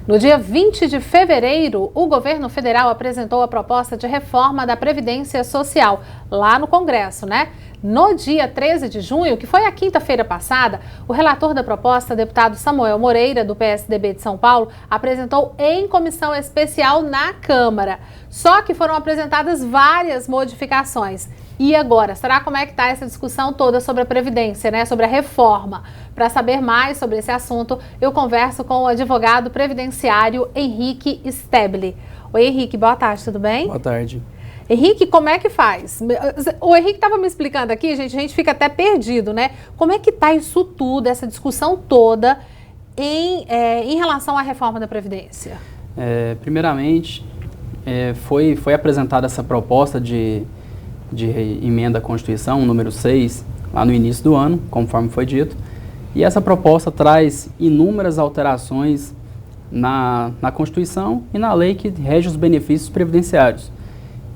No dia 20 de fevereiro, o governo federal apresentou a proposta de reforma da Previdência Social lá no Congresso, né? No dia 13 de junho, que foi a quinta-feira passada, o relator da proposta, deputado Samuel Moreira, do PSDB de São Paulo, apresentou em comissão especial na Câmara. Só que foram apresentadas várias modificações. E agora, será como é que está essa discussão toda sobre a Previdência, né? Sobre a reforma? Para saber mais sobre esse assunto, eu converso com o advogado previdenciário Henrique Stebli. Oi, Henrique, boa tarde, tudo bem? Boa tarde. Henrique, como é que faz? O Henrique estava me explicando aqui, gente, a gente fica até perdido, né? Como é que está isso tudo, essa discussão toda em relação à reforma da Previdência? Primeiramente, foi apresentada essa proposta de emenda à Constituição, número 6, lá no início do ano, conforme foi dito. E essa proposta traz inúmeras alterações na Constituição e na lei que rege os benefícios previdenciários.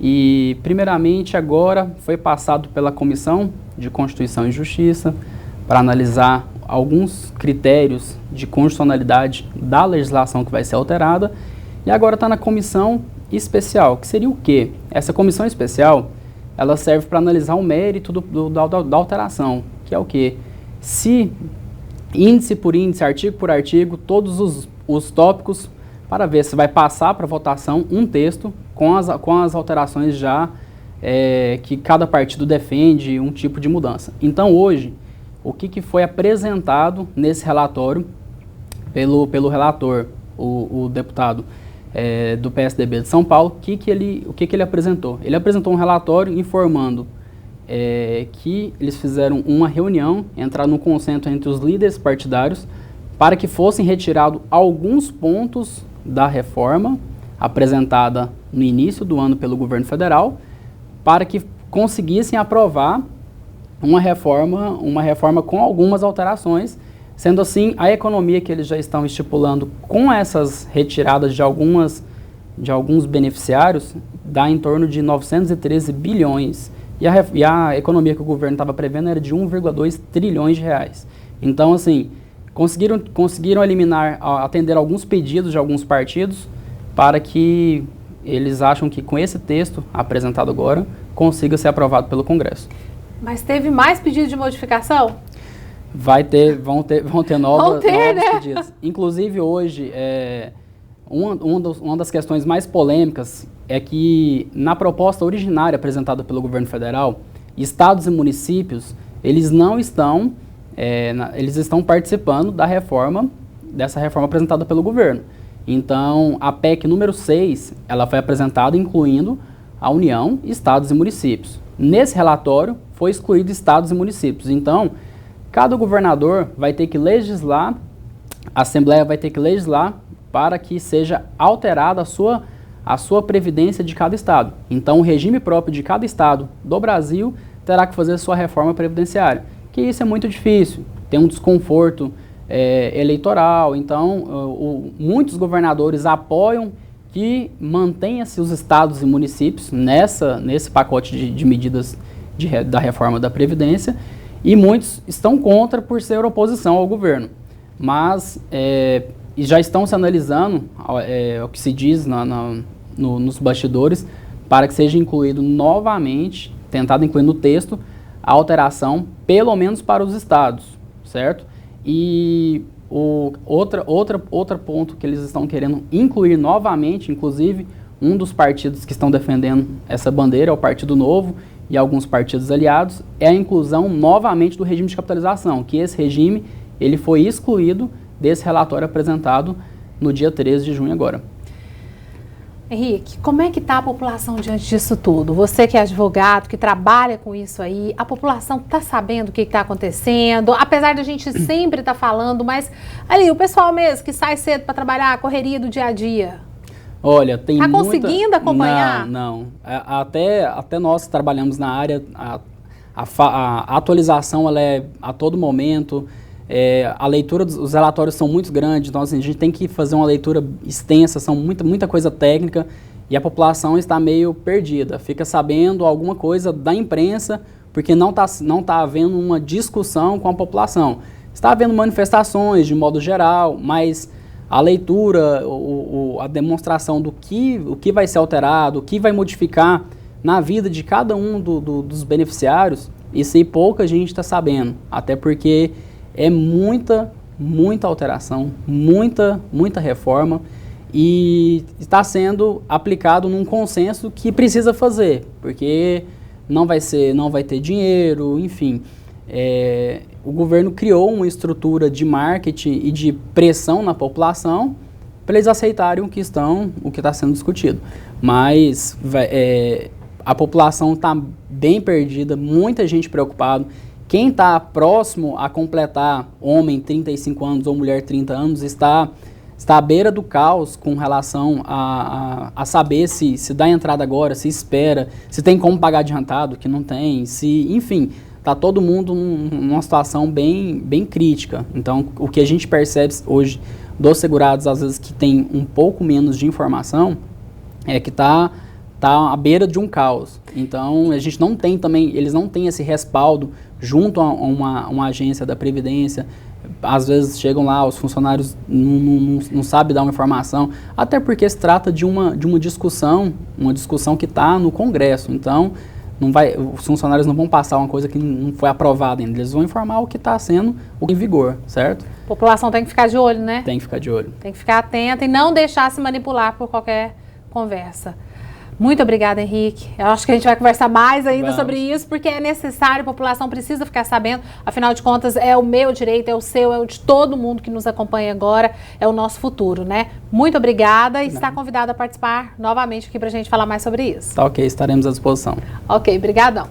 E, primeiramente, agora foi passado pela Comissão de Constituição e Justiça para analisar alguns critérios de constitucionalidade da legislação que vai ser alterada. E agora está na Comissão Especial, que seria o quê? Essa Comissão Especial, ela serve para analisar o mérito da alteração, que é o quê? Se, índice por índice, artigo por artigo, todos os tópicos, para ver se vai passar para votação um texto com as alterações já que cada partido defende um tipo de mudança. Então, hoje, o que foi apresentado nesse relatório pelo relator, o deputado do PSDB de São Paulo, o que ele apresentou? Ele apresentou um relatório informando que eles fizeram uma reunião, entraram num consenso entre os líderes partidários para que fossem retirados alguns pontos da reforma apresentada no início do ano pelo governo federal, para que conseguissem aprovar uma reforma com algumas alterações. Sendo assim, a economia que eles já estão estipulando com essas retiradas de alguns beneficiários dá em torno de 913 bilhões. E a economia que o governo estava prevendo era de 1,2 trilhões de reais. Então, assim, conseguiram atender alguns pedidos de alguns partidos para que eles acham que com esse texto apresentado agora consiga ser aprovado pelo Congresso. Mas teve mais pedidos de modificação? Vão ter novos né? pedidos. Inclusive, hoje, uma das questões mais polêmicas é que, na proposta originária apresentada pelo governo federal, estados e municípios, eles não estão, eles estão participando dessa reforma apresentada pelo governo. Então, a PEC número 6, ela foi apresentada incluindo a União, estados e municípios. Nesse relatório, foi excluído estados e municípios. Então, cada governador vai ter que legislar, a Assembleia vai ter que legislar para que seja alterada a sua previdência de cada estado. Então, o regime próprio de cada estado do Brasil terá que fazer sua reforma previdenciária, que isso é muito difícil, tem um desconforto eleitoral. Então, muitos governadores apoiam que mantenha-se os estados e municípios nesse pacote de medidas da reforma da Previdência, e muitos estão contra por ser oposição ao governo. Mas já estão se analisando o que se diz nos bastidores para que seja incluído novamente, tentado incluir no texto, a alteração, pelo menos para os estados, certo? E outro ponto que eles estão querendo incluir novamente, inclusive um dos partidos que estão defendendo essa bandeira é o Partido Novo e alguns partidos aliados, é a inclusão novamente do regime de capitalização, que esse regime ele foi excluído desse relatório apresentado no dia 13 de junho agora. Henrique, como é que está a população diante disso tudo? Você que é advogado, que trabalha com isso aí, a população está sabendo o que está acontecendo? Apesar de a gente sempre estar falando, mas ali, o pessoal mesmo que sai cedo para trabalhar, a correria do dia a dia. Olha, tem muita... Está conseguindo acompanhar? Não. Até nós trabalhamos na área, a atualização ela é a todo momento. A leitura dos relatórios são muito grandes, então assim, a gente tem que fazer uma leitura extensa, são muita coisa técnica, e a população está meio perdida, fica sabendo alguma coisa da imprensa, porque não tá havendo uma discussão com a população. Está havendo manifestações de modo geral, mas a leitura, a demonstração do o que vai ser alterado, o que vai modificar na vida de cada um dos beneficiários, isso aí pouca gente está sabendo, até porque é muita alteração, muita reforma, e está sendo aplicado num consenso que precisa fazer, porque não vai ter dinheiro, enfim. O governo criou uma estrutura de marketing e de pressão na população para eles aceitarem o que está sendo discutido. Mas a população está bem perdida, muita gente preocupada. Quem está próximo a completar, homem 35 anos ou mulher 30 anos, está à beira do caos com relação a saber se dá entrada agora, se espera, se tem como pagar adiantado, que não tem, enfim, está todo mundo numa situação bem crítica. Então, o que a gente percebe hoje dos segurados, às vezes, que tem um pouco menos de informação, é que está à beira de um caos. Então, a gente não tem também, eles não têm esse respaldo junto a uma agência da Previdência. Às vezes chegam lá, os funcionários não sabem dar uma informação, até porque se trata de uma discussão que está no Congresso. Então, os funcionários não vão passar uma coisa que não foi aprovada ainda, eles vão informar o que está sendo em vigor, certo? A população tem que ficar de olho, né? Tem que ficar de olho. Tem que ficar atenta e não deixar se manipular por qualquer conversa. Muito obrigada, Henrique. Eu acho que a gente vai conversar mais ainda sobre isso, porque é necessário, a população precisa ficar sabendo. Afinal de contas, é o meu direito, é o seu, é o de todo mundo que nos acompanha agora, é o nosso futuro, né? Muito obrigada e está convidado a participar novamente aqui para a gente falar mais sobre isso. Tá ok, estaremos à disposição. Ok, brigadão.